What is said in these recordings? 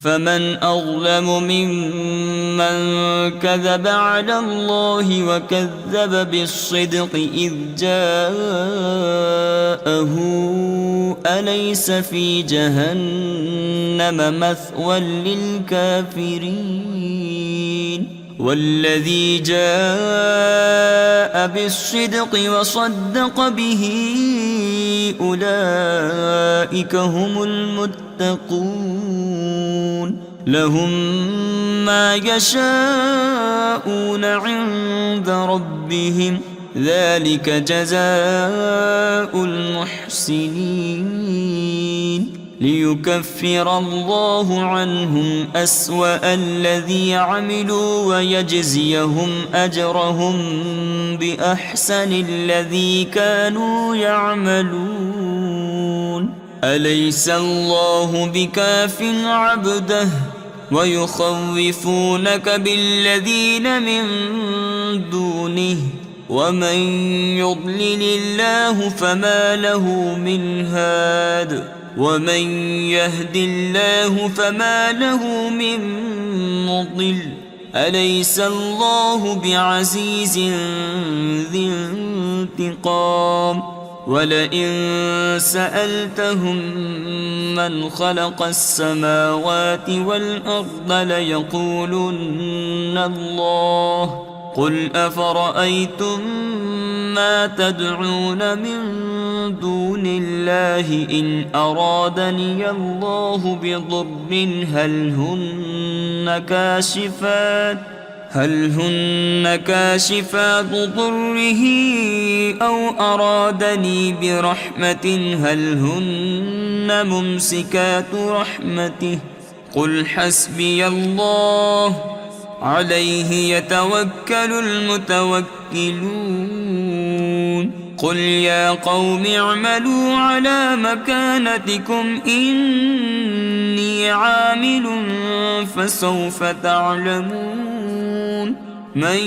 فمن أظلم ممن كذب على الله وكذب بالصدق إذ جاءه أليس في جهنم مثوى للكافرين والذي جاء بالصدق وصدق به أولئك هم المتقون لهم ما يشاءون عند ربهم ذلك جزاء المحسنين ليكفر الله عنهم أسوأ الذي عملوا ويجزيهم أجرهم بأحسن الذي كانوا يعملون أليس الله بكاف عبده ويخوفونك بالذين من دونه ومن يضلل الله فما له من هاد ومن يهد الله فما له من مضل أليس الله بعزيز ذي انتقام ولئن سألتهم من خلق السماوات والأرض ليقولن الله قل أفرأيتم ما تدعون من دون الله إن أرادني الله بضر هل هن كاشفات ضره أو أرادني برحمة هل هن ممسكات رحمته قل حسبي الله عليه يتوكل المتوكلون قل يا قوم اعملوا على مكانتكم إني عامل فسوف تعلمون من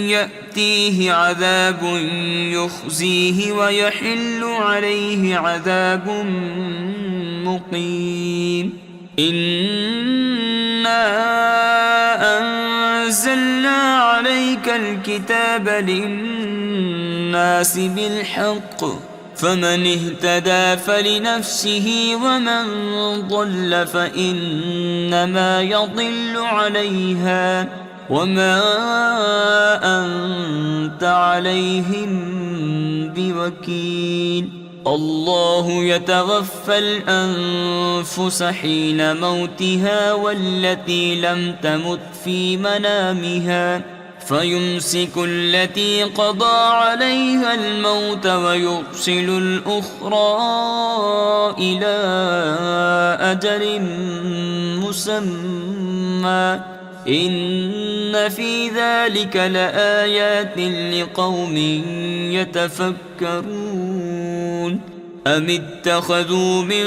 يأتيه عذاب يخزيه ويحل عليه عذاب مقيم إنا أنزلنا عليك الكتاب للناس بالحق فمن اهتدى فلنفسه ومن ضل فإنما يضل عليها وما أنت عليهم بوكيل الله يتوفى الأنفس حين موتها والتي لم تمت في منامها فيمسك التي قضى عليها الموت ويرسل الأخرى إلى أجل مسمى إن في ذلك لآيات لقوم يتفكرون أم اتخذوا من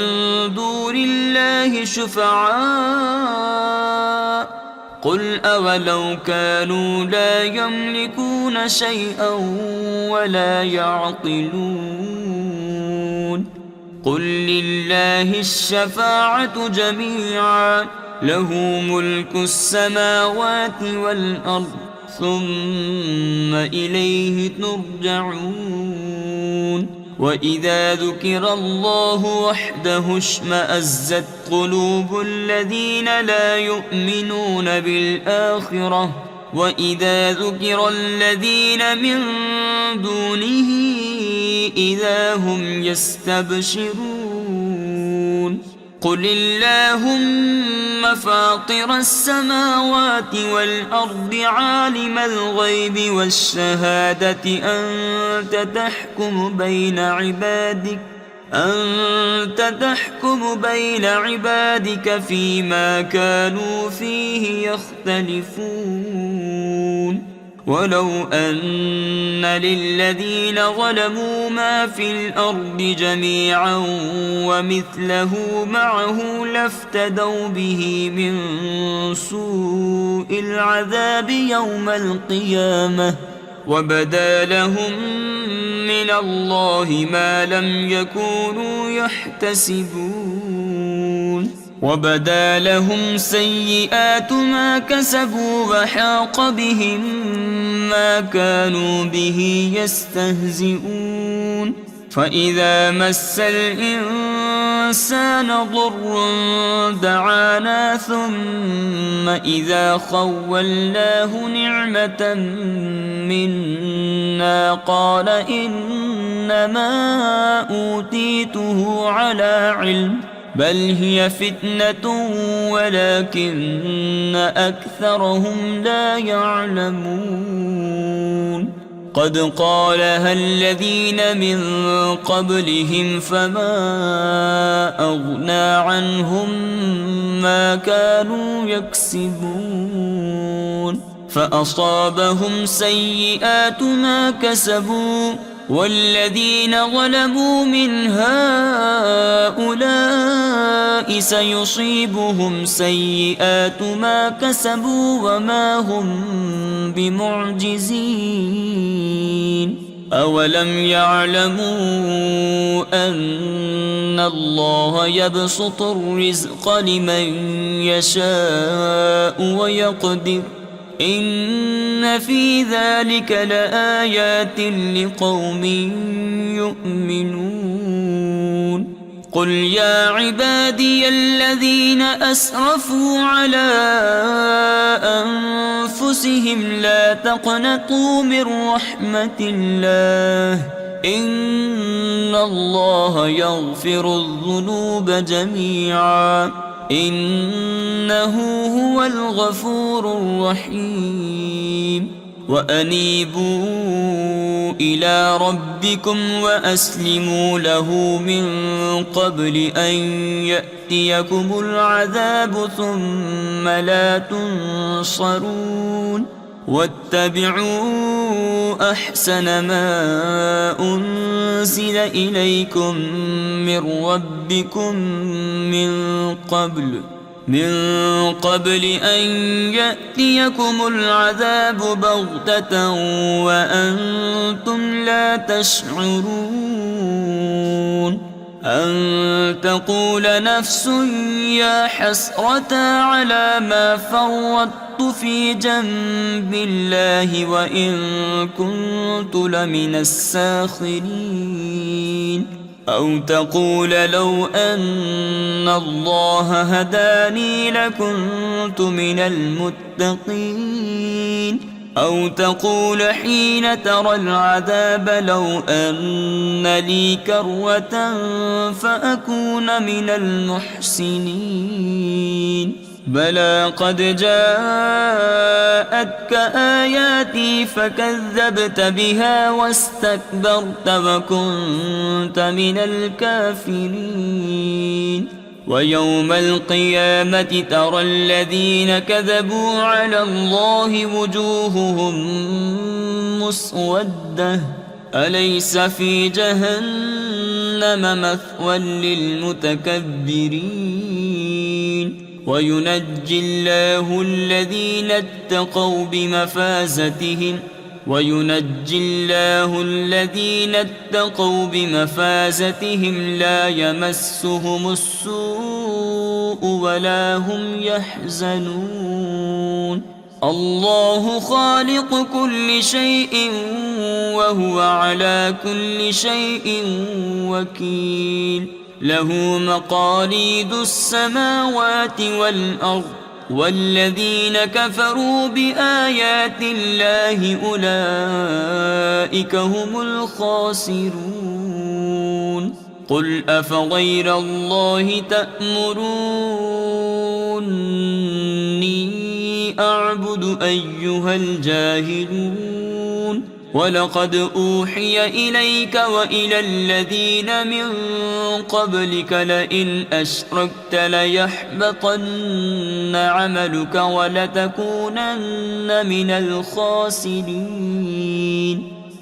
دون الله شفعاء قل أولو كانوا لا يملكون شيئا ولا يعقلون قل لله الشفاعة جميعا له ملك السماوات والأرض ثم إليه ترجعون وإذا ذكر الله وحده اشمأزت قلوب الذين لا يؤمنون بالآخرة وإذا ذكر الذين من دونه إذا هم يستبشرون قل اللهم فاطر السماوات والأرض عالم الغيب والشهادة أنت تحكم بين عبادك فيما كانوا فيه يختلفون ولو أن للذين ظلموا ما في الأرض جميعا ومثله معه لافتدوا به من سوء العذاب يوم القيامة وبدا لهم من الله ما لم يكونوا يحتسبون وبدا لهم سيئات ما كسبوا وحاق بهم ما كانوا به يستهزئون فإذا مس الإنسان ضر دعانا ثم إذا خولناه نعمة منا قال إنما أوتيته على علم بل هي فتنة ولكن أكثرهم لا يعلمون قد قالها الذين من قبلهم فما أغنى عنهم ما كانوا يكسبون فأصابهم سيئات ما كسبوا والذين ظلموا من هؤلاء سيصيبهم سيئات ما كسبوا وما هم بمعجزين أولم يعلموا أن الله يبسط الرزق لمن يشاء ويقدر إن في ذلك لآيات لقوم يؤمنون قل يا عبادي الذين أسرفوا على أنفسهم لا تقنطوا من رحمة الله إن الله يغفر الذنوب جميعا إنه هو الغفور الرحيم وأنيبوا إلى ربكم وأسلموا له من قبل أن يأتيكم العذاب ثم لا تنصرون واتبعوا أحسن ما أنزل إليكم من ربكم من قبل أن يأتيكم العذاب بغتة وأنتم لا تشعرون أن تقول نفس يا حسرة على ما فرطت في جنب الله وإن كنت لمن الساخرين أو تقول لو أن الله هداني لكنت من المتقين أو تقول حين ترى العذاب لو أن لي كروة فأكون من المحسنين بلى قد جاءتك آياتي فكذبت بها واستكبرت وكنت من الكافرين ويوم القيامة ترى الذين كذبوا على الله وجوههم مسودة أليس في جهنم مثوى للمتكبرين وينجي الله الذين اتقوا بمفازتهم لا يمسهم السوء ولا هم يحزنون الله خالق كل شيء وهو على كل شيء وكيل له مقاليد السماوات والأرض والذين كفروا بآيات الله أولئك هم الخاسرون قل أفغير الله تأمروني أعبد أيها الجاهلون ولقد أوحي إليك وإلى الذين من قبلك لئن أشركت ليحبطن عملك ولتكونن من الخاسرين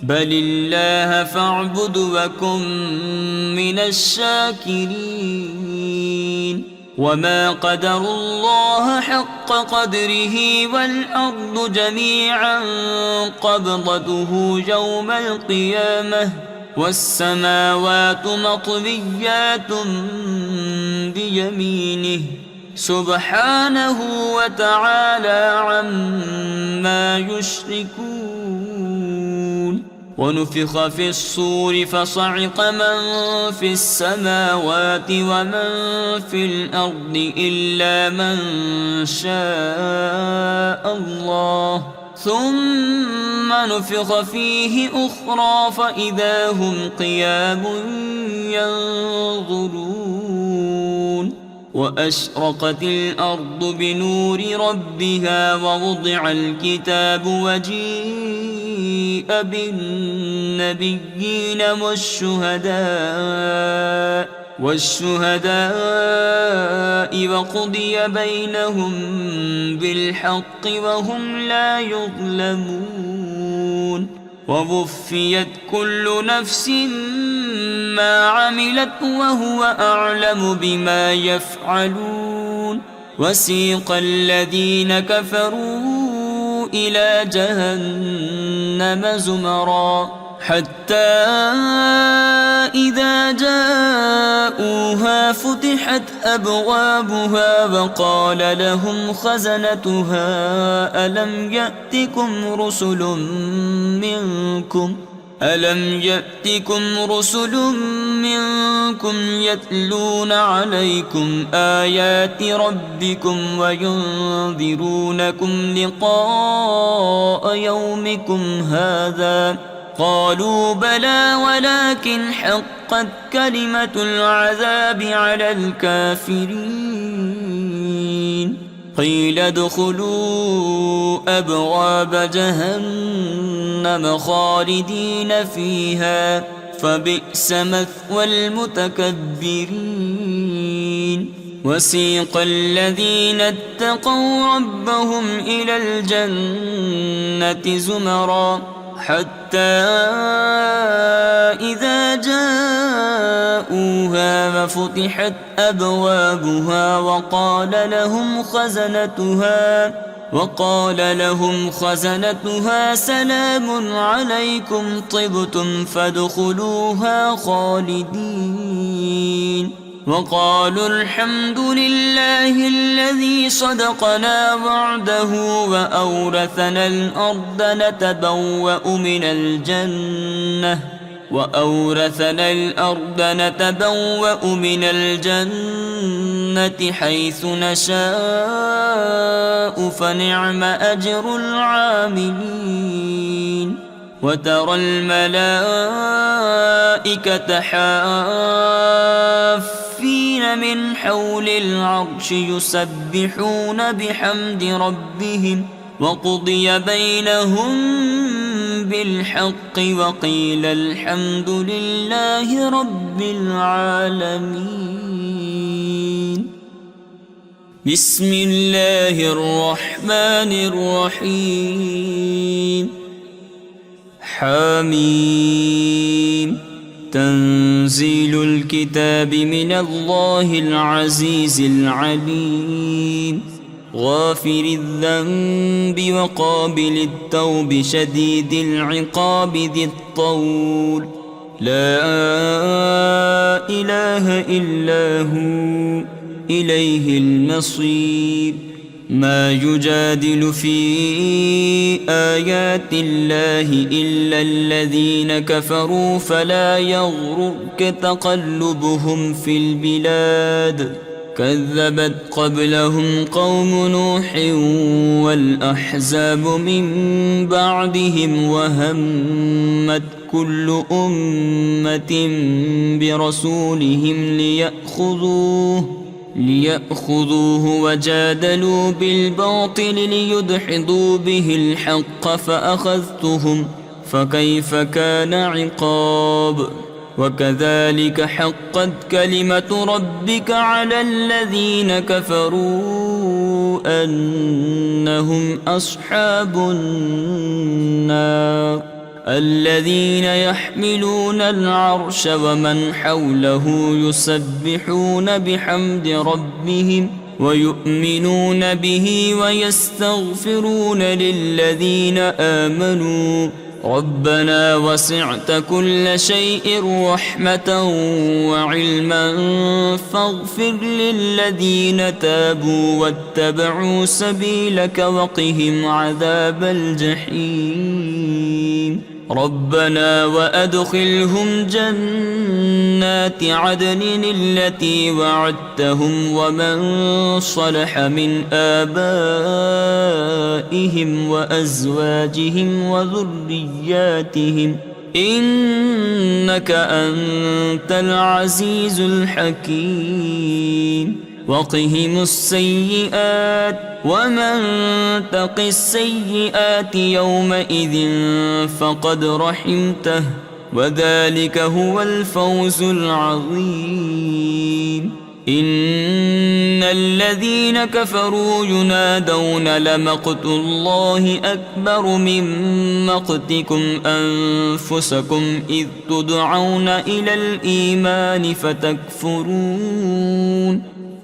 بل الله فاعبد وكن من الشاكرين وما قدروا الله حق قدره والأرض جميعا قبضته يوم القيامة والسماوات مطويات بيمينه سبحانه وتعالى عما يشركون. ونفخ في الصور فصعق من في السماوات ومن في الأرض إلا من شاء الله، ثم نفخ فيه أخرى فإذا هم قيام ينظرون. وأشرقت الأرض بنور ربها ووضع الكتاب وجيء بالنبيين والشهداء وقضي بينهم بالحق وهم لا يظلمون. ووفيت كل نفس ما عملت وهو أعلم بما يفعلون. وسيق الذين كفروا إلى جهنم زمرا حتى إذا جاءوها فتحت أبوابها وقال لهم خزنتها ألم يأتكم رسل منكم يتلون عليكم آيات ربكم وينذرونكم لقاء يومكم هذا؟ قالوا بلى ولكن حقت كلمة العذاب على الكافرين. قيل ادخلوا أبواب جهنم خالدين فيها فبئس مثوى المتكبرين. وسيق الذين اتقوا ربهم إلى الجنة زمرا حتى إذا جاءوها وفتحت أبوابها وقال لهم خزنتها سلام عليكم طبتم فادخلوها خالدين. وقالوا الحمد لله الذي صدقنا وعده وأورثنا الأرض نتبوأ من الجنة حيث نشاء فنعم أجر العاملين. وترى الملائكة حافين من حول العرش يسبحون بحمد ربهم وقضي بينهم بالحق وقيل الحمد لله رب العالمين. بسم الله الرحمن الرحيم. حميم. تنزيل الكتاب من الله العزيز العليم. غافر الذنب وقابل التوب شديد العقاب ذي الطول. لا إله إلا هو إليه المصير. ما يجادل في آيات الله إلا الذين كفروا فلا يغررك تقلبهم في البلاد. كذبت قبلهم قوم نوح والأحزاب من بعدهم وهمت كل أمة برسولهم ليأخذوه وجادلوا بالباطل ليدحضوا به الحق فأخذتهم فكيف كان عقاب. وكذلك حقت كلمة ربك على الذين كفروا أنهم أصحاب النار. الذين يحملون العرش ومن حوله يسبحون بحمد ربهم ويؤمنون به ويستغفرون للذين آمنوا ربنا وسعت كل شيء رحمة وعلما فاغفر للذين تابوا واتبعوا سبيلك وقهم عذاب الجحيم ربنا وأدخلهم جنات عدن التي وعدتهم ومن صلح من آبائهم وأزواجهم وذرياتهم إنك أنت العزيز الحكيم وقهم السيئات ومن تق السيئات يومئذ فقد رحمته وذلك هو الفوز العظيم إن الذين كفروا ينادون لمقت الله أكبر من مقتكم أنفسكم إذ تدعون إلى الإيمان فتكفرون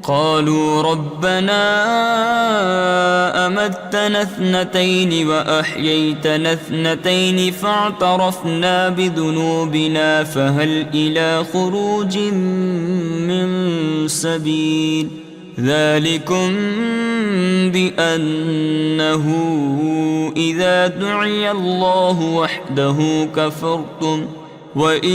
قالوا ربنا أمتنا اثنتين وأحييتنا اثنتين فاعترفنا بذنوبنا فهل إلى خروج من سبيل ذلكم بأنه إذا دعي الله وحده كفرتم وإن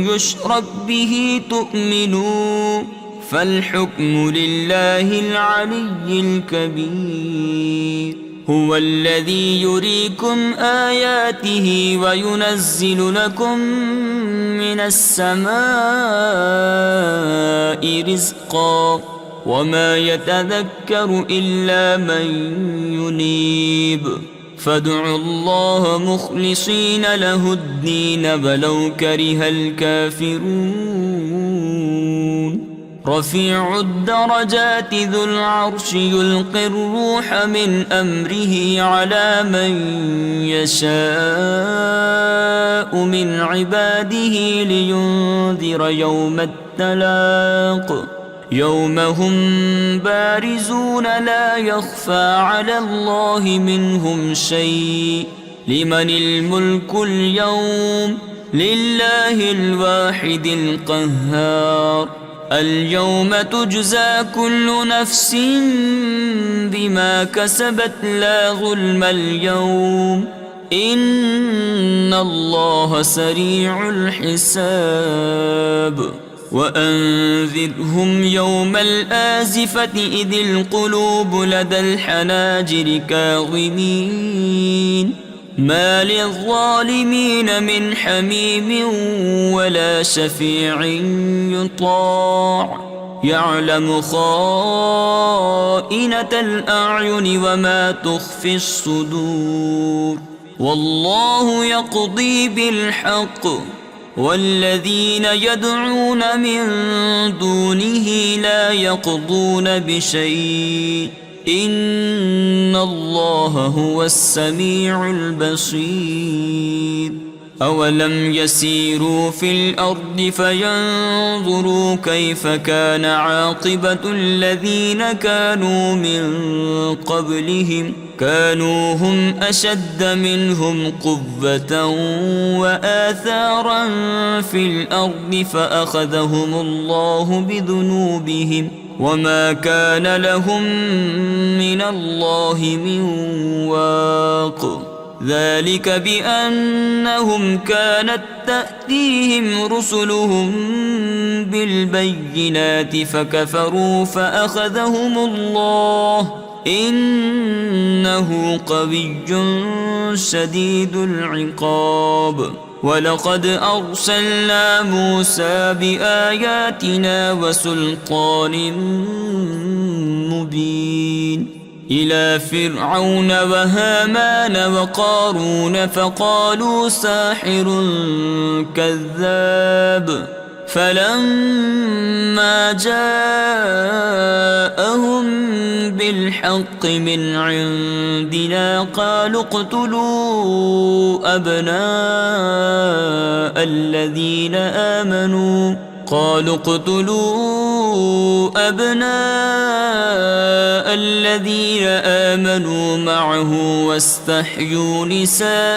يشرك به تؤمنوا فالحكم لله العلي الكبير هو الذي يريكم آياته وينزل لكم من السماء رزقا وما يتذكر إلا من ينيب فادعوا الله مخلصين له الدين ولو كره الكافرون رفيع الدرجات ذو العرش يلقي الروح من أمره على من يشاء من عباده لينذر يوم التلاق يوم هم بارزون لا يخفى على الله منهم شيء لمن الملك اليوم لله الواحد القهار اليوم تجزى كل نفس بما كسبت لا ظلم اليوم إن الله سريع الحساب وأنذرهم يوم الآزفة إذ القلوب لدى الحناجر كاظمين ما للظالمين من حميم ولا شفيع يطاع يعلم خائنة الأعين وما تخفي الصدور والله يقضي بالحق والذين يدعون من دونه لا يقضون بشيء إن الله هو السميع البصير أولم يسيروا في الأرض فينظروا كيف كان عاقبة الذين كانوا من قبلهم كانوا هم أشد منهم قوة وآثارا في الأرض فأخذهم الله بذنوبهم وما كان لهم من الله من واق ذلك بأنهم كانت تأتيهم رسلهم بالبينات فكفروا فأخذهم الله إنه قوي شديد العقاب ولقد أرسلنا موسى بآياتنا وسلطان مبين إلى فرعون وهامان وقارون فقالوا ساحر كذاب فلما جاءهم بالحق من عندنا قالوا اقتلوا أبناء الذين آمنوا قالوا اقتلوا أبناء الذين آمنوا معه واستحيوا نساءهم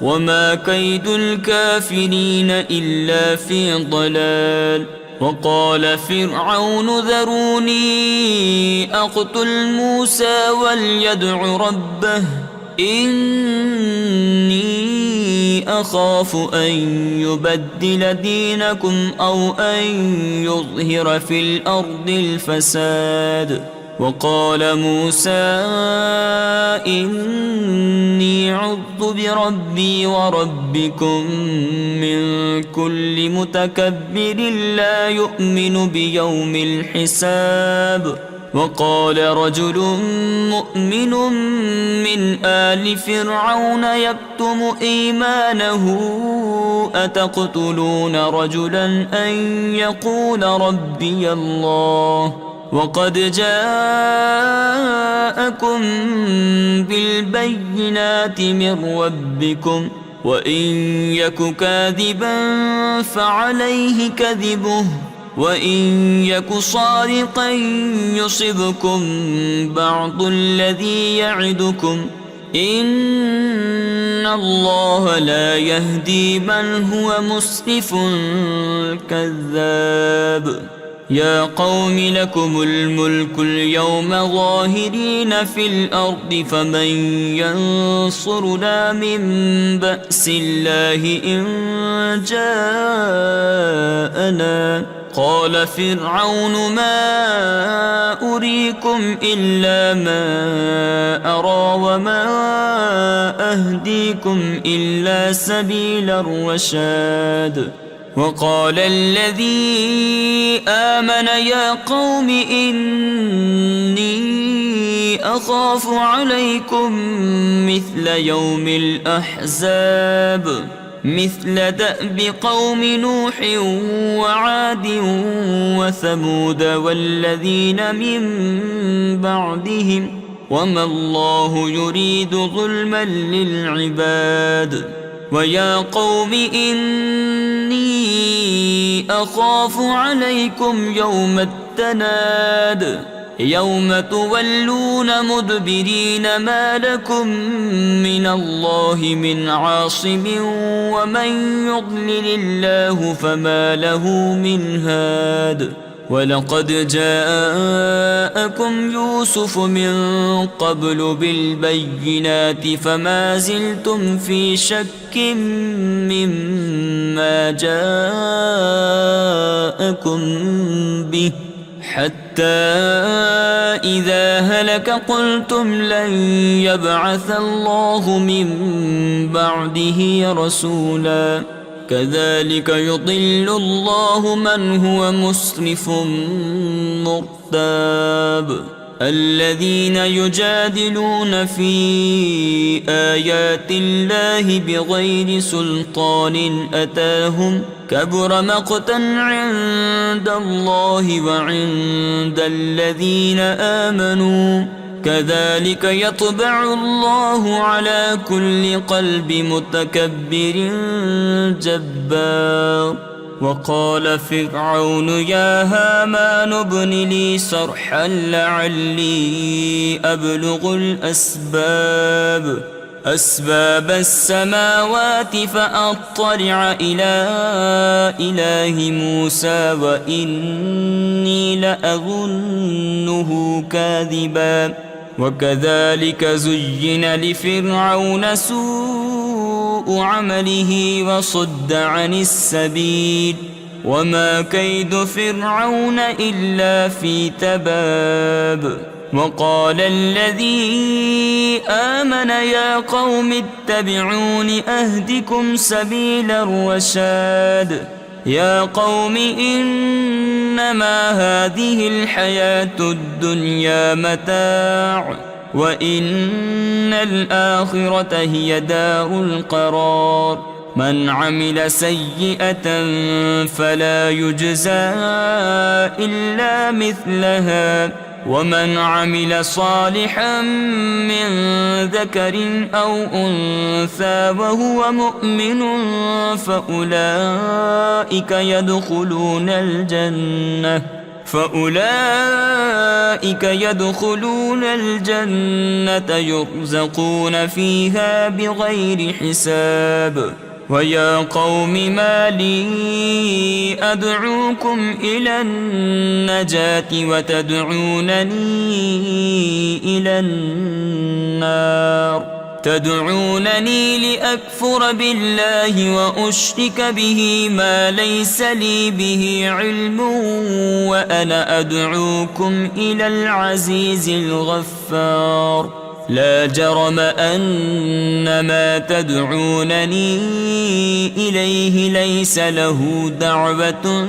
وما كيد الكافرين إلا في ضلال. وقال فرعون ذروني أقتل موسى وليدع ربه إني أخاف أن يبدل دينكم أو أن يظهر في الأرض الفساد. وقال موسى إني عذت بربي وربكم من كل متكبر لا يؤمن بيوم الحساب. وقال رجل مؤمن من آل فرعون يكتم إيمانه أتقتلون رجلا أن يقول ربي الله وقد جاءكم بالبينات من ربكم وإن يك كاذبا فعليه كذبه وإن يك صادقا يصبكم بعض الذي يعدكم إن الله لا يهدي من هو مسرف كذاب. يا قوم لكم الملك اليوم ظاهرين في الأرض فمن ينصرنا من بأس الله إن جاءنا. قال فرعون ما أريكم إلا ما أرى وما أهديكم إلا سبيل الرشاد. وقال الذي آمن يا قوم إني أخاف عليكم مثل يوم الأحزاب مثل دأب قوم نوح وعاد وثمود والذين من بعدهم وما الله يريد ظلما للعباد. ويا قوم إني أخاف عليكم يوم التناد يوم تولون مدبرين ما لكم من الله من عاصم ومن يضلل الله فما له من هاد. ولقد جاءكم يوسف من قبل بالبينات فما زلتم في شك مما جاءكم به حتى إذا هلك قلتم لن يبعث الله من بعده رسولا كذلك يضل الله من هو مسرف مرتاب. الذين يجادلون في آيات الله بغير سلطان أتاهم كبر مقتا عند الله وعند الذين آمنوا كذلك يطبع الله على كل قلب متكبر جبار. وقال فرعون يا هامان ابن لي صرحا لعلي أبلغ أسباب السماوات فأطلع إلى إله موسى وإني لأظنه كاذبا. وكذلك زين لفرعون سوء عمله وصد عن السبيل وما كيد فرعون إلا في تباب. وقال الذي آمن يا قوم اتبعون أهدكم سبيل الرشاد. يا قوم إنما هذه الحياة الدنيا متاع وإن الآخرة هي دار القرار. من عمل سيئة فلا يجزى إلا مثلها ومن عمل صالحا من ذكر أو أنثى وهو مؤمن فأولئك يدخلون الجنة يرزقون فيها بغير حساب. ويا قوم ما لي أدعوكم إلى النجاة وتدعونني إلى النار تدعونني لأكفر بالله وأشرك به ما ليس لي به علم وأنا أدعوكم إلى العزيز الغفار. لا جرم أن ما تدعونني إليه ليس له دعوة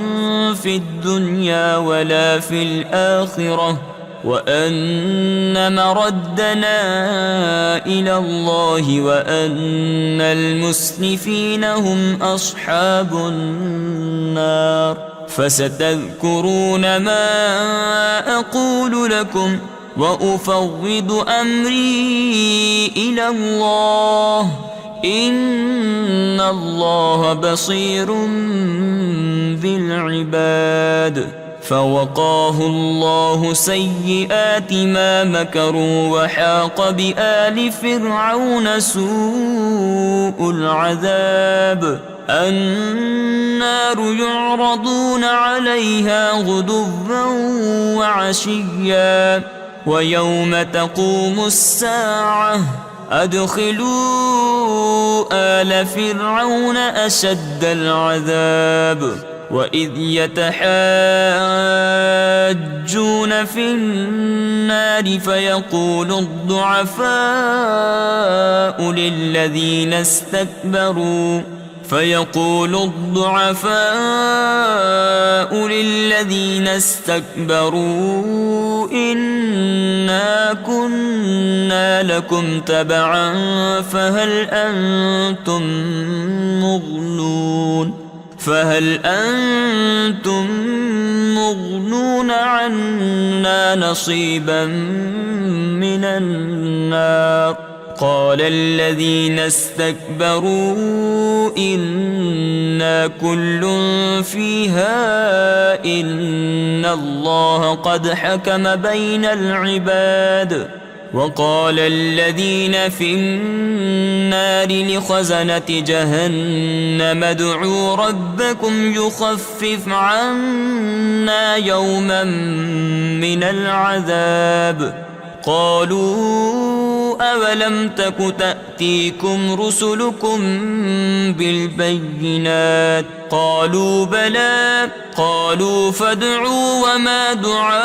في الدنيا ولا في الآخرة وأن مردنا إلى الله وأن المسرفين هم أصحاب النار. فستذكرون ما أقول لكم وأفوض أمري إلى الله إن الله بصير بالعباد. فوقاه الله سيئات ما مكروا وحاق بآل فرعون سوء العذاب. النار يعرضون عليها غدوا وعشيا ويوم تقوم الساعة أدخلوا آل فرعون أشد العذاب. وإذ يتحاجون في النار فيقول الضعفاء للذين استكبروا إنا كنا لكم تبعا فهل أنتم مغنون عنا نصيبا من النار. قال الذين استكبروا إنا كل فيها إن الله قد حكم بين العباد. وقال الذين في النار لخزنة جهنم ادعوا ربكم يخفف عنا يوما من العذاب. قالوا أولم تك تأتيكم رسلكم بالبينات قالوا بلى قالوا فادعوا وما دعاء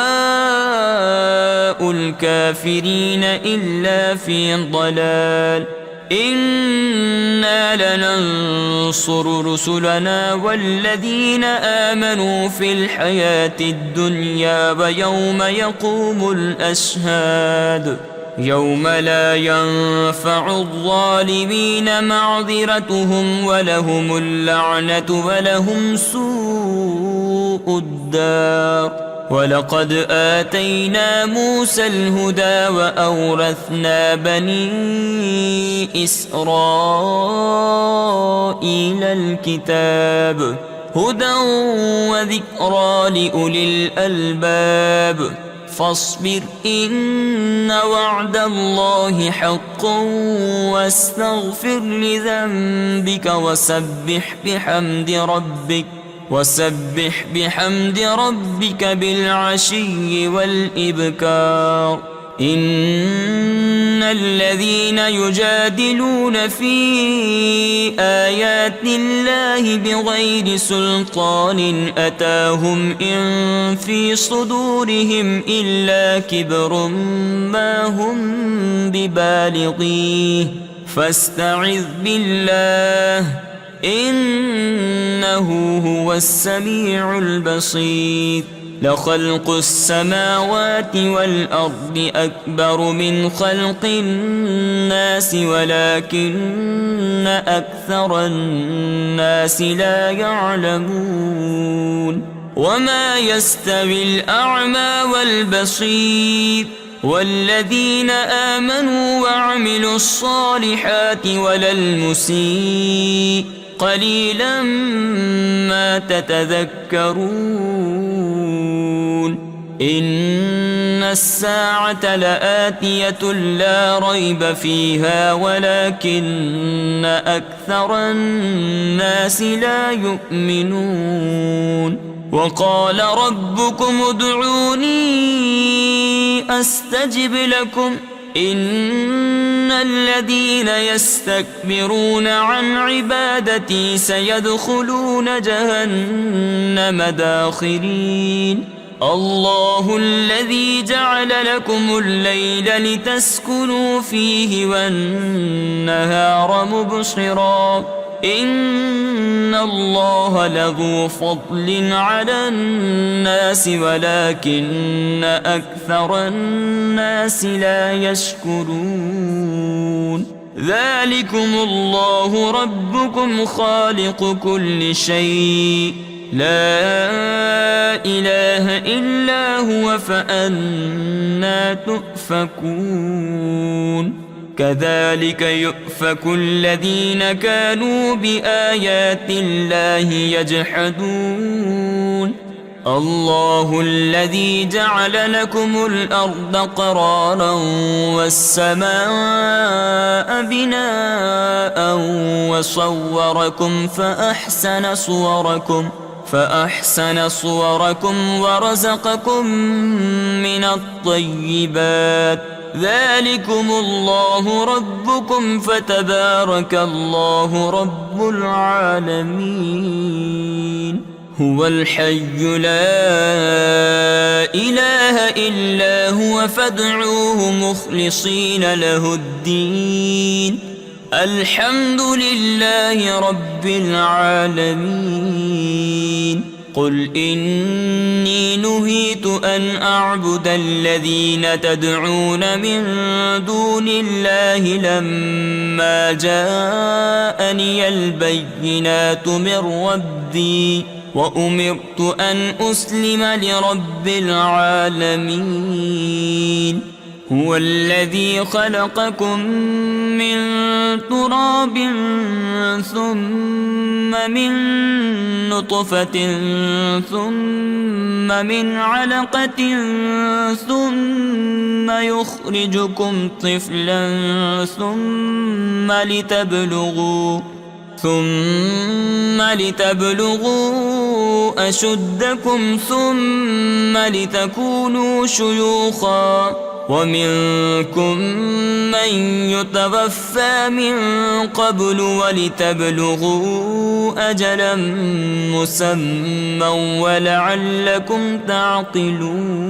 الكافرين إلا في ضلال. إنا لننصر رسلنا والذين آمنوا في الحياة الدنيا ويوم يقوم الأشهاد. يوم لا ينفع الظالمين معذرتهم ولهم اللعنة ولهم سوء الدار. ولقد آتينا موسى الهدى وأورثنا بني إسرائيل الكتاب هدى وذكرى لأولي الألباب. فاصبر إن وعد الله حق واستغفر لذنبك وسبح بحمد ربك بالعشي والإبكار. إن الذين يجادلون في آيات الله بغير سلطان أتاهم إن في صدورهم إلا كبر ما هم ببالغيه فاستعذ بالله إنه هو السميع البصير. لخلق السماوات والأرض أكبر من خلق الناس ولكن أكثر الناس لا يعلمون. وما يستوي الأعمى والبصير والذين آمنوا وعملوا الصالحات ولا المسيء قليلا ما تتذكرون إن الساعة لآتية لا ريب فيها ولكن أكثر الناس لا يؤمنون وقال ربكم ادعوني أستجب لكم إن الذين يستكبرون عن عبادتي سيدخلون جهنم داخرين الله الذي جعل لكم الليل لتسكنوا فيه والنهار مبصرا إن الله لذو فضل على الناس ولكن أكثر الناس لا يشكرون ذلكم الله ربكم خالق كل شيء لا إله إلا هو فأنى تؤفكون كذلك يؤفك الذين كانوا بآيات الله يجحدون الله الذي جعل لكم الأرض قرارا والسماء بناء وصوركم فأحسن صوركم ورزقكم من الطيبات ذلكم الله ربكم فتبارك الله رب العالمين هو الحي لا إله إلا هو فادعوه مخلصين له الدين الحمد لله رب العالمين قل إني نهيت أن أعبد الذين تدعون من دون الله لما جاءني البينات من ربي وأمرت أن أسلم لرب العالمين هو الذي خلقكم من تراب ثم من نطفة ثم من علقة ثم يخرجكم طفلا ثم لتبلغوا أشدكم ثم لتكونوا شيوخا ومنكم من يتوفى من قبل ولتبلغوا أجلا مسمى ولعلكم تعقلون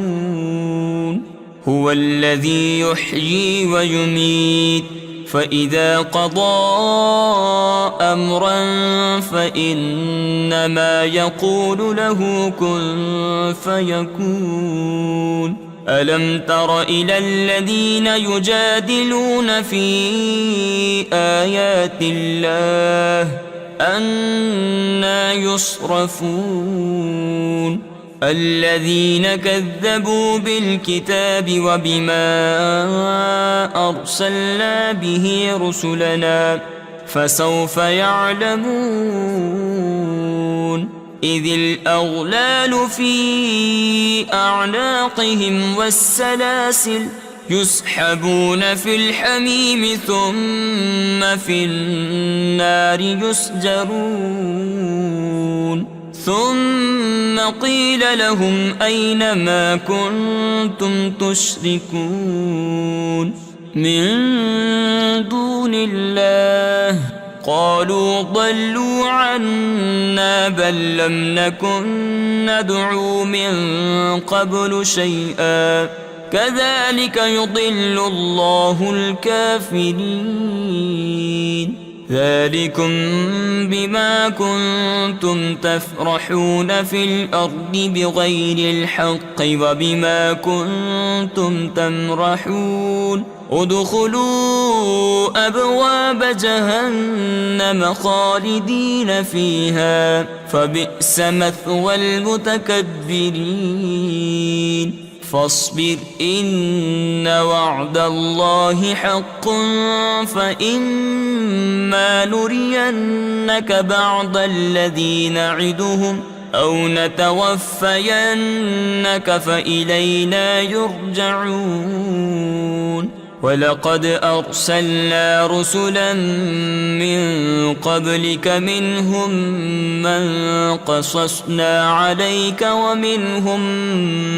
هو الذي يحيي ويميت فإذا قضى أمرا فإنما يقول له كن فيكون ألم تر إلى الذين يجادلون في آيات الله أنى يصرفون الذين كذبوا بالكتاب وبما أرسلنا به رسلنا فسوف يعلمون إذ الأغلال في أعناقهم والسلاسل يسحبون في الحميم ثم في النار يسجرون ثم قيل لهم أين ما كنتم تشركون من دون الله قالوا ضلوا عنا بل لم نكن ندعو من قبل شيئا كذلك يضل الله الكافرين ذلكم بما كنتم تفرحون في الأرض بغير الحق وبما كنتم تمرحون ادخلوا أبواب جهنم خالدين فيها فبئس مثوى المتكبرين فاصبر إن وعد الله حق فإما نرينك بعض الذي نعدهم أو نتوفينك فإلينا يرجعون ولقد أرسلنا رسلا من قبلك منهم من قصصنا عليك ومنهم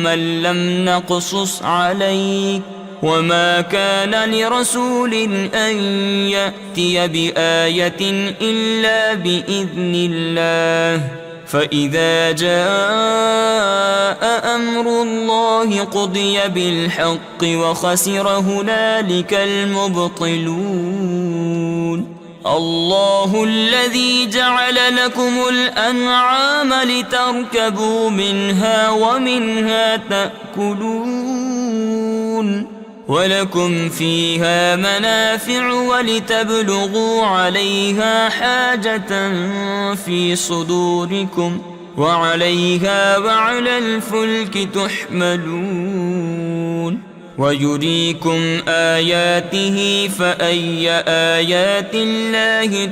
من لم نقصص عليك وما كان لرسول أن يأتي بآية إلا بإذن الله فإذا جاء أمر الله قضي بالحق وخسر هنالك المبطلون الله الذي جعل لكم الأنعام لتركبوا منها ومنها تأكلون ولكم فيها منافع ولتبلغوا عليها حاجة في صدوركم وعليها وعلى الفلك تحملون ويريكم آياته فأي آيات الله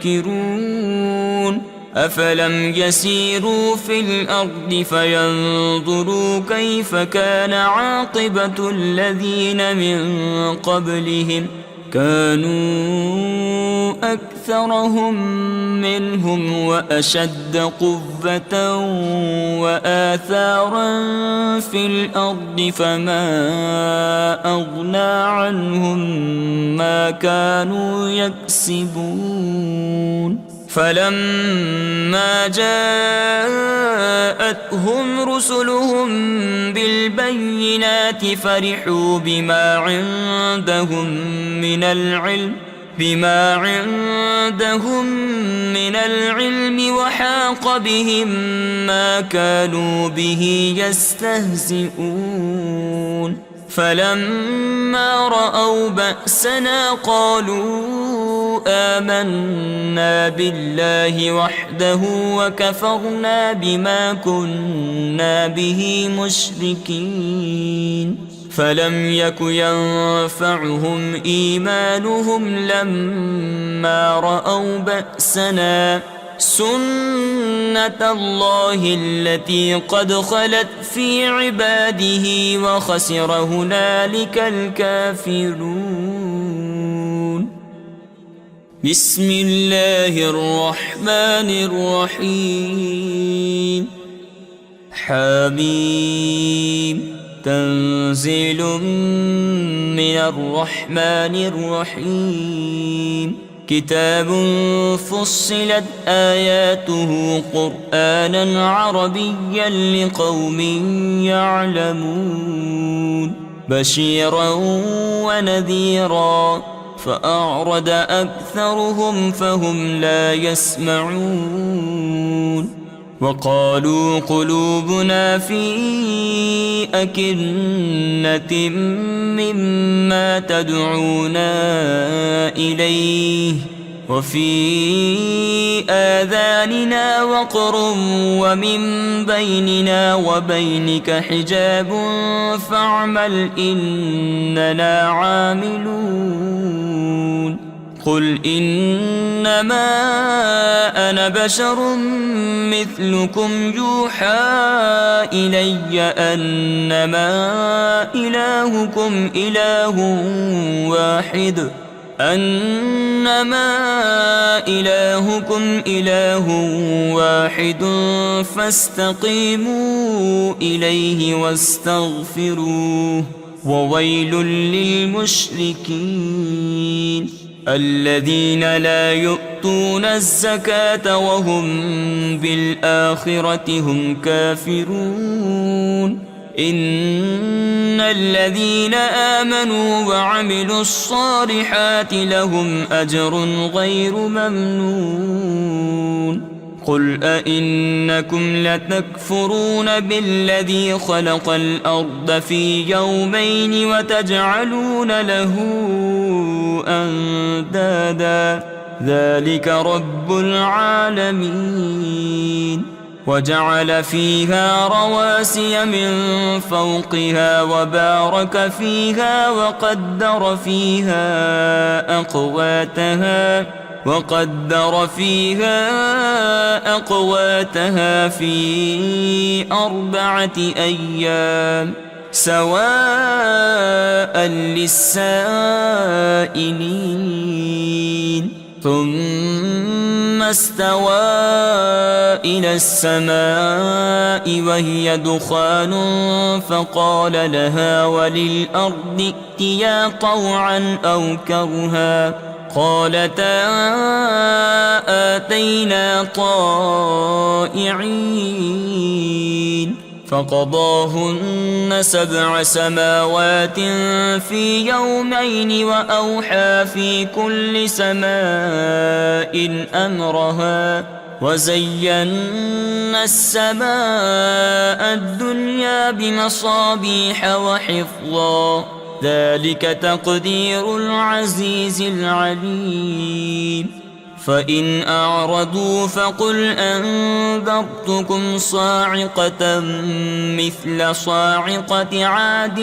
تنكرون أفلم يسيروا في الأرض فينظروا كيف كان عاقبة الذين من قبلهم كانوا أكثرهم منهم وأشد قوة وآثارا في الأرض فما أغنى عنهم ما كانوا يكسبون فلما جاءتهم رسلهم بالبينات فرحوا بما عندهم من العلم وحاق بهم ما كانوا به يستهزئون فلما رأوا بأسنا قالوا آمنا بالله وحده وكفرنا بما كنا به مشركين فلم يك ينفعهم إيمانهم لما رأوا بأسنا سنة الله التي قد خلت في عباده وخسر هنالك الكافرون بسم الله الرحمن الرحيم حميم تنزيل من الرحمن الرحيم كتاب فصلت آياته قرآنا عربيا لقوم يعلمون بشيرا ونذيرا فأعرض أكثرهم فهم لا يسمعون وقالوا قلوبنا في أكنة مما تدعونا إليه وفي آذاننا وقر ومن بيننا وبينك حجاب فاعمل إننا عاملون قل إنما أنا بشر مثلكم يوحى إلي أنما إلهكم إله واحد فاستقيموا إليه واستغفروه وويل للمشركين الذين لا يؤتون الزكاة وهم بالآخرة هم كافرون إن الذين آمنوا وعملوا الصالحات لهم أجر غير ممنون قل أئنكم لتكفرون بالذي خلق الأرض في يومين وتجعلون له أندادا ذلك رب العالمين وجعل فيها رواسي من فوقها وبارك فيها وقدر فيها أقواتها في 4 أيام سواء للسائلين ثم استوى إلى السماء وهي دخان فقال لها وللأرض ائتيا طوعا أو كرها قالتا آتينا طائعين فقضاهن 7 سماوات في يومين وأوحى في كل سماء أمرها وزينا السماء الدنيا بمصابيح وحفظا ذلك تقدير العزيز العليم فإن أعرضوا فقل أنذرتكم صاعقة مثل صاعقة عاد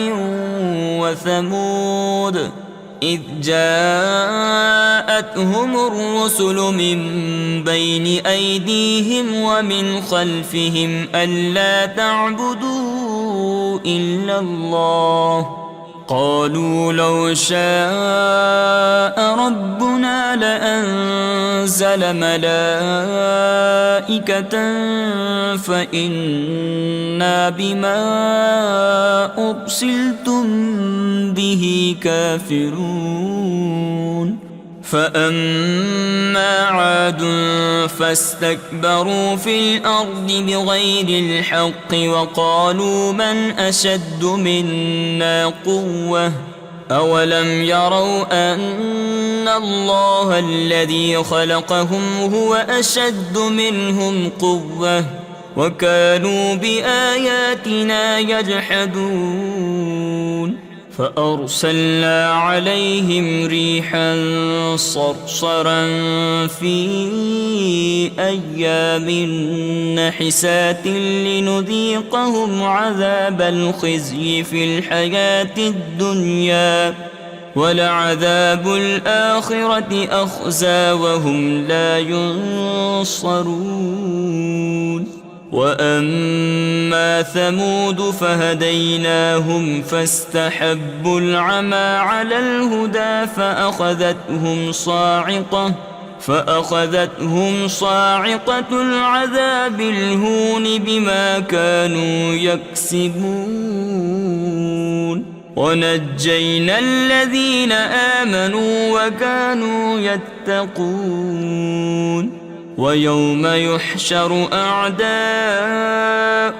وثمود إذ جاءتهم الرسل من بين أيديهم ومن خلفهم ألا تعبدوا إلا الله قالوا لو شاء ربنا لأنزل ملائكة فإنا بما أرسلتم به كافرون فأما عاد فاستكبروا في الأرض بغير الحق وقالوا من أشد منا قوة أولم يروا أن الله الذي خلقهم هو أشد منهم قوة وكانوا بآياتنا يجحدون فأرسلنا عليهم ريحا صرصرا في أيام نحسات لنذيقهم عذاب الخزي في الحياة الدنيا ولعذاب الآخرة أخزى وهم لا ينصرون وأما ثمود فهديناهم فاستحبوا العمى على الهدى فأخذتهم صاعقة العذاب الهون بما كانوا يكسبون ونجينا الذين آمنوا وكانوا يتقون ويوم يحشر أعداء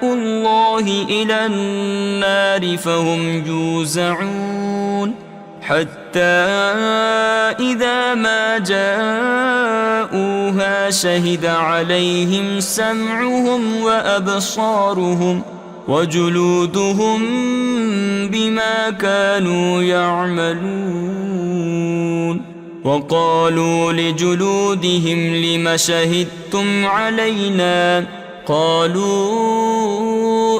الله إلى النار فهم يوزعون حتى إذا ما جاءوها شهد عليهم سمعهم وأبصارهم وجلودهم بما كانوا يعملون وقالوا لجلودهم لم شهدتم علينا قالوا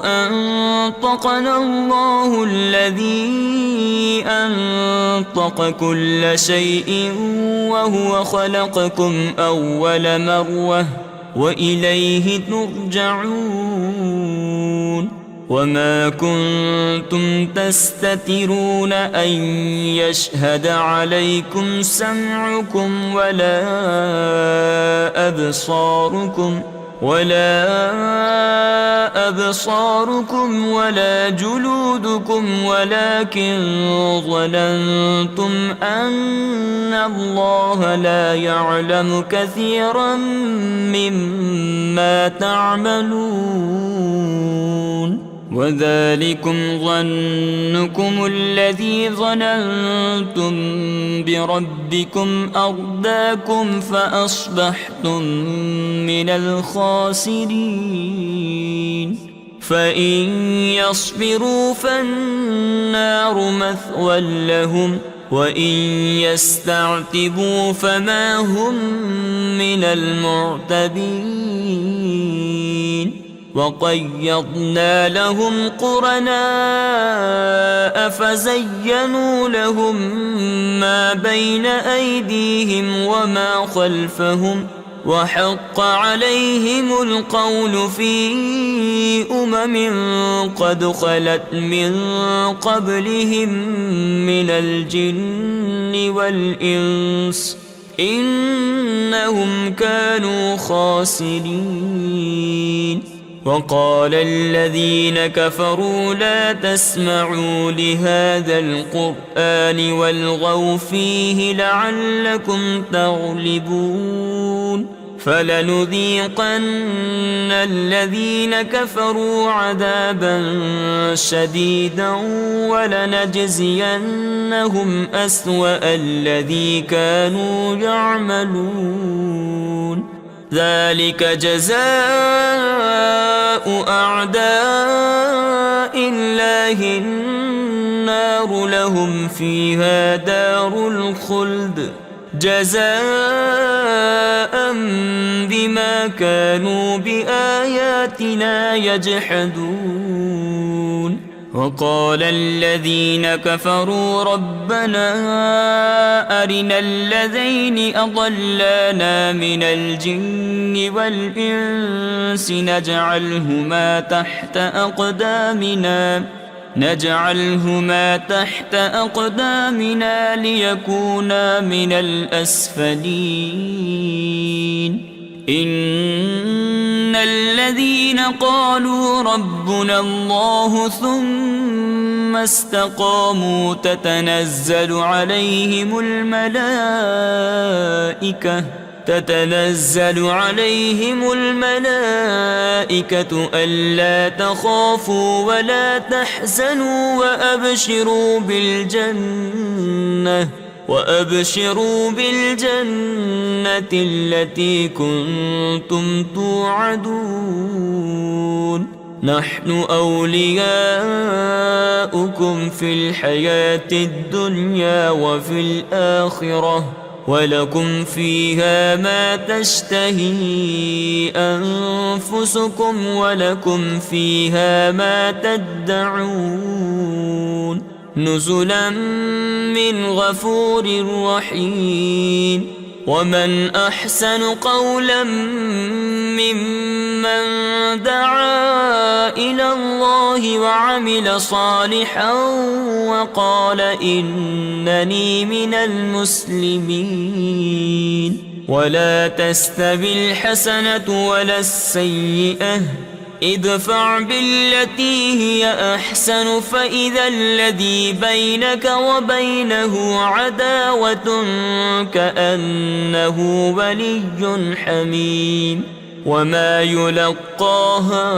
أنطقنا الله الذي أنطق كل شيء وهو خلقكم أول مرة وإليه ترجعون وما كنتم تستترون أن يشهد عليكم سمعكم ولا أبصاركم ولا جلودكم ولكن ظننتم أن الله لا يعلم كثيرا مما تعملون وذلكم ظنكم الذي ظننتم بربكم أرداكم فأصبحتم من الخاسرين فإن يصبروا فالنار مثوى لهم وإن يستعتبوا فما هم من المعتبين وقيضنا لهم قرناء فزينوا لهم ما بين أيديهم وما خلفهم وحق عليهم القول في قد خلت من قبلهم من الجن والإنس إنهم كانوا خاسرين وقال الذين كفروا لا تسمعوا لهذا القرآن والغوا فيه لعلكم تغلبون فلنذيقن الذين كفروا عذابا شديدا ولنجزينهم أسوأ الذي كانوا يعملون ذلك جزاء أعداء الله النار لهم فيها دار الخلد جزاء بما كانوا بآياتنا يجحدون وقال الذين كفروا ربنا أرنا الذين أضلانا من الجن والإنس نجعلهما تحت أقدامنا ليكونا من الأسفلين إن الذين قالوا ربنا الله ثم استقاموا تتنزل عليهم الملائكة ألا تخافوا ولا تحزنوا وأبشروا بالجنة التي كنتم توعدون نحن أولياؤكم في الحياة الدنيا وفي الآخرة ولكم فيها ما تشتهي أنفسكم ولكم فيها ما تدعون نزلا من غفور رحيم ومن أحسن قولا ممن دعا إلى الله وعمل صالحا وقال إنني من المسلمين ولا تستوي الحسنة ولا السيئة ادفع بالتي هي أحسن فإذا الذي بينك وبينه عداوة كأنه ولي حميم وما يلقاها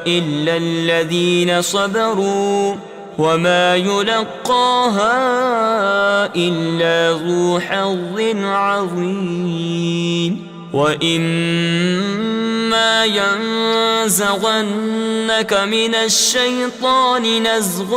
إلا الذين صبروا وما يلقاها إلا ذو حظ عظيم وإما ينزغنك من الشيطان نزغ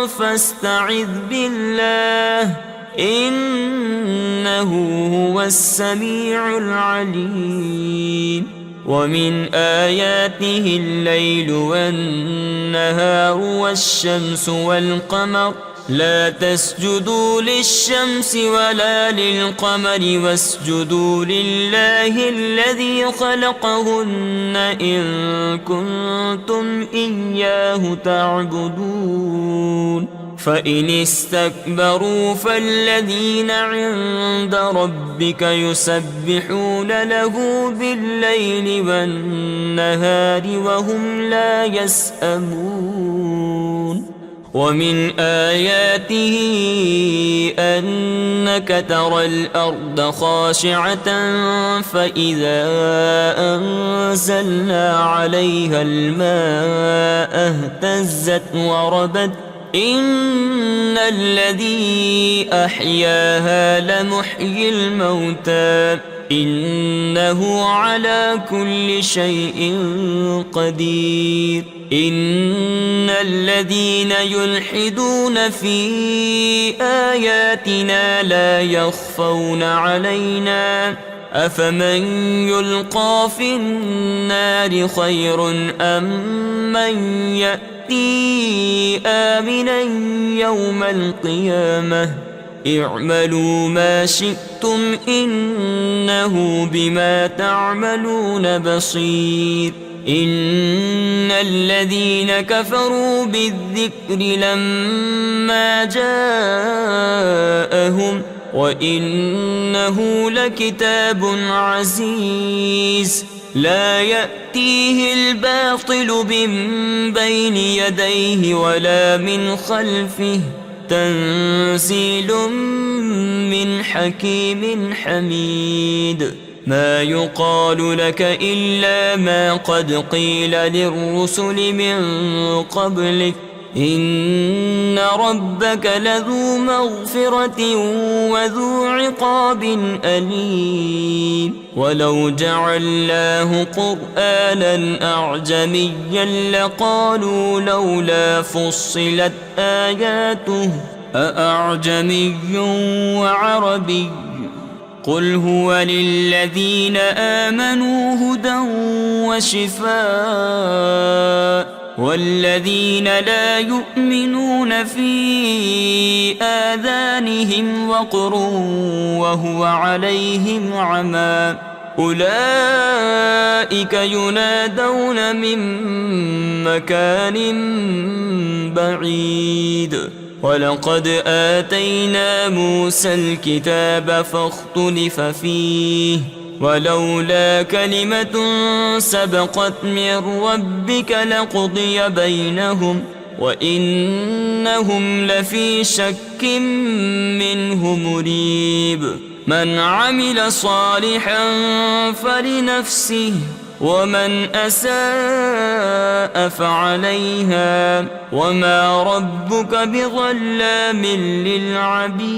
فاستعذ بالله إنه هو السميع العليم ومن آياته الليل والنهار والشمس والقمر لا تسجدوا للشمس ولا للقمر واسجدوا لله الذي خلقهن إن كنتم إياه تعبدون فإن استكبروا فالذين عند ربك يسبحون له بالليل والنهار وهم لا يسأمون ومن آياته أنك ترى الأرض خاشعة فإذا أنزلنا عليها الماء اهتزت وربت إن الذي أحياها لمحيي الموتى إنه على كل شيء قدير. إن الذين يلحدون في آياتنا لا يخفون علينا أفمن يلقى في النار خير أم من يأتي آمنا يوم القيامة اعملوا ما شئتم إنه بما تعملون بصير. إن الذين كفروا بالذكر لما جاءهم وإنه لكتاب عزيز لا يأتيه الباطل من بين يديه ولا من خلفه تنزيل من حكيم حميد. ما يقال لك إلا ما قد قيل للرسل من قبلك إن ربك لذو مغفرة وذو عقاب أليم. ولو جعلناه قرآنا أعجميا لقالوا لولا فصلت آياته أأعجمي وعربي قل هو للذين آمنوا هدى وشفاء والذين لا يؤمنون في آذانهم وقر وهو عليهم عمى أولئك ينادون من مكان بعيد. ولقد آتينا موسى الكتاب فاختلف فيه ولولا كلمة سبقت من ربك لقضي بينهم وإنهم لفي شك منه مريب. من عمل صالحا فلنفسه ومن أساء فعليها وما ربك بظلام للعبيد.